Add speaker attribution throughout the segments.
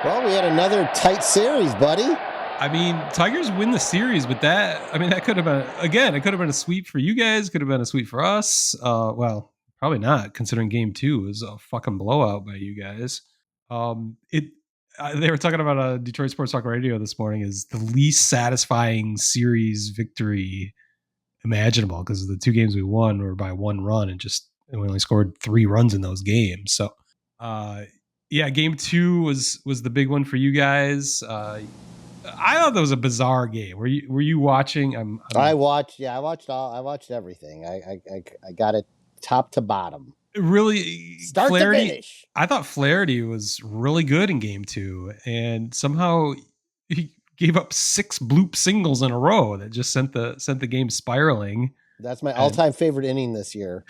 Speaker 1: Well, we had another tight series, buddy.
Speaker 2: I mean, Tigers win the series, but that could have been, again, it could have been a sweep for you guys, could have been a sweep for us. Well, probably not, considering game 2 was a fucking blowout by you guys. It They were talking about a Detroit Sports Talk Radio this morning is the least satisfying series victory imaginable because the 2 games we won were by 1 run and we only scored 3 runs in those games. So, yeah, game 2 was the big one for you guys. I thought that was a bizarre game. Were you watching?
Speaker 1: I watched. Yeah, I watched everything. I got it top to bottom.
Speaker 2: Really,
Speaker 1: Start
Speaker 2: Flaherty,
Speaker 1: to finish.
Speaker 2: I thought Flaherty was really good in game 2, and somehow he gave up 6 bloop singles in a row that just sent the game spiraling.
Speaker 1: That's my all-time favorite inning this year.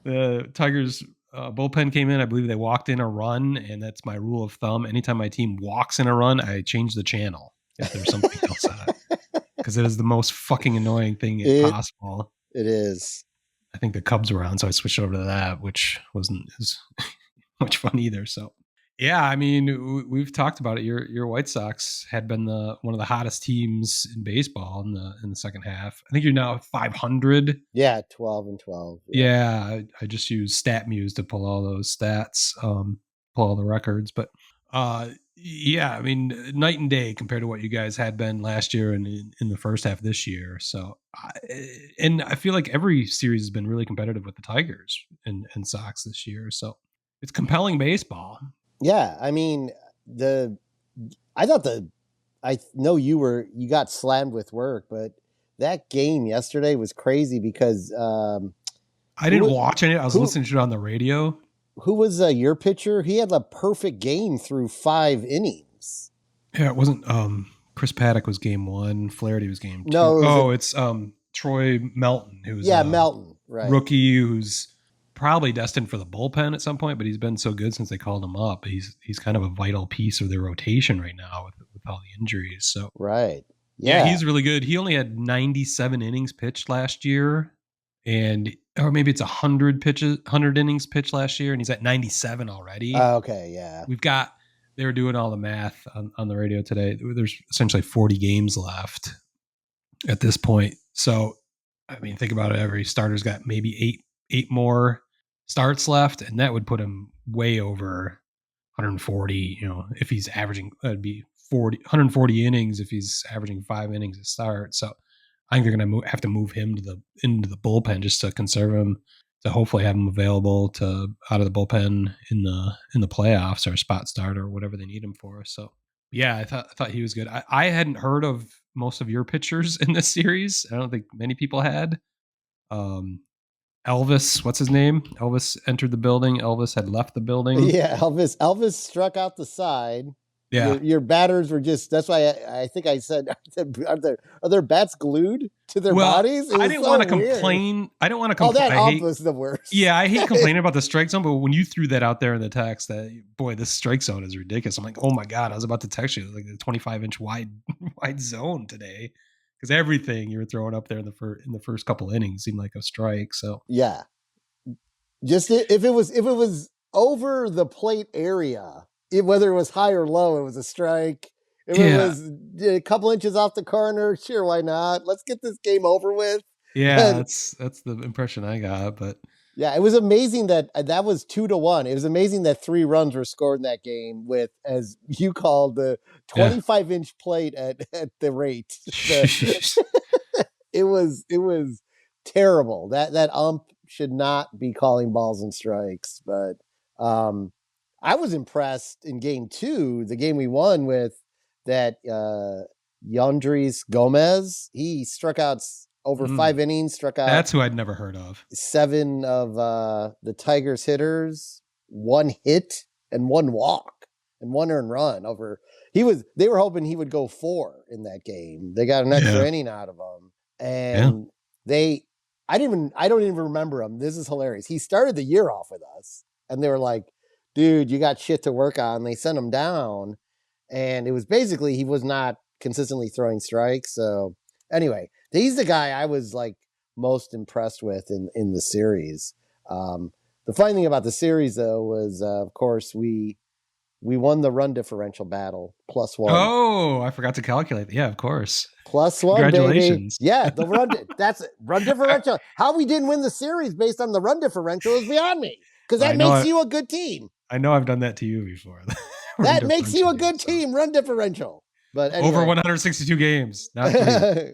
Speaker 2: The Tigers bullpen came in. I believe they walked in a run, and that's my rule of thumb. Anytime my team walks in a run, I change the channel if there's something else on it, because it is the most fucking annoying thing possible.
Speaker 1: It is.
Speaker 2: I think the Cubs were on, so I switched over to that, which wasn't as much fun either. So, yeah, I mean, we've talked about it. Your White Sox had been one of the hottest teams in baseball in the second half. I think you're now 500.
Speaker 1: Yeah, 12-12.
Speaker 2: Yeah, I just used StatMuse to pull all those stats, pull all the records. But yeah, I mean, night and day compared to what you guys had been last year and in the first half of this year. So, and I feel like every series has been really competitive with the Tigers and Sox this year. So it's compelling baseball.
Speaker 1: Yeah, I mean, I know you got slammed with work, but that game yesterday was crazy because
Speaker 2: I didn't watch it. I was listening to it on the radio.
Speaker 1: Who was your pitcher? He had a perfect game through 5 innings.
Speaker 2: Yeah, it wasn't. Chris Paddock was game 1. Flaherty was game 2.
Speaker 1: No,
Speaker 2: it's Troy Melton, who's
Speaker 1: Melton, right?
Speaker 2: Rookie who's probably destined for the bullpen at some point, but he's been so good since they called him up. He's kind of a vital piece of their rotation right now with all the injuries. So
Speaker 1: right,
Speaker 2: yeah, he's really good. He only had 97 innings pitched last year, or maybe it's 100 innings pitched last year, and he's at 97 already.
Speaker 1: Okay, yeah.
Speaker 2: They were doing all the math on the radio today. There's essentially 40 games left at this point. So, I mean, think about it. Every starter's got maybe eight more starts left, and that would put him way over 140. If he's averaging, that'd be 140 innings if he's averaging 5 innings a start. So I think they're going to have to move him into the bullpen just to conserve him, to hopefully have him available out of the bullpen in the playoffs or a spot start or whatever they need him for. So yeah, I thought he was good. I hadn't heard of most of your pitchers in this series. I don't think many people had. Elvis, what's his name? Elvis entered the building. Elvis had left the building.
Speaker 1: Yeah, Elvis struck out the side.
Speaker 2: Yeah,
Speaker 1: your batters were just. That's why I think I said, are their bats glued to their bodies?
Speaker 2: I didn't want to complain. I don't want to complain.
Speaker 1: Oh, that was the worst.
Speaker 2: Yeah, I hate complaining about the strike zone, but when you threw that out there in the text, that boy, this strike zone is ridiculous. I'm like, oh my god, I was about to text you like the 25-inch wide zone today, because everything you were throwing up there in the first couple innings seemed like a strike. So
Speaker 1: yeah, just if it was over the plate area. Whether it was high or low, it was a strike. If it was a couple inches off the corner, sure, why not? Let's get this game over with.
Speaker 2: Yeah, that's the impression I got. But
Speaker 1: yeah, it was amazing that was 2-1. It was amazing that 3 runs were scored in that game with, as you called, the 25-inch plate at the rate. It was terrible. That ump should not be calling balls and strikes, but I was impressed in game 2, the game we won, with that Yandris Gomez. He struck out over 5 innings, struck out.
Speaker 2: That's who I'd never heard of.
Speaker 1: 7 of the Tigers hitters, 1 hit and 1 walk and 1 earned run over. They were hoping he would go 4 in that game. They got an extra inning out of him. And I don't even remember him. This is hilarious. He started the year off with us, and they were like, dude, you got shit to work on. They sent him down, and it was basically he was not consistently throwing strikes. So anyway, he's the guy I was like most impressed with in the series. The funny thing about the series, though, was of course we We won the run differential battle, +1.
Speaker 2: Oh, I forgot to calculate. Yeah, of course.
Speaker 1: +1, baby.
Speaker 2: Congratulations.
Speaker 1: Yeah, the that's it. Run differential. How we didn't win the series based on the run differential is beyond me. Because that makes you a good team.
Speaker 2: I know I've done that to you before.
Speaker 1: That makes you a good team, run differential. But anyway.
Speaker 2: Over 162 games, not 3.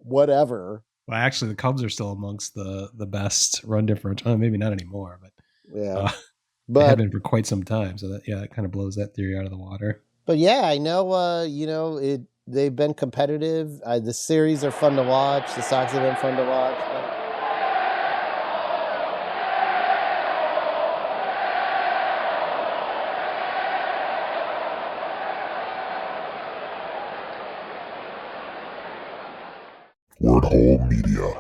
Speaker 1: Whatever.
Speaker 2: Well, actually, the Cubs are still amongst the best run differential. Oh, maybe not anymore, but
Speaker 1: yeah,
Speaker 2: they have been for quite some time. So that it kind of blows that theory out of the water.
Speaker 1: But yeah, I know. They've been competitive. The series are fun to watch. The Sox have been fun to watch.
Speaker 3: Word Hole Media.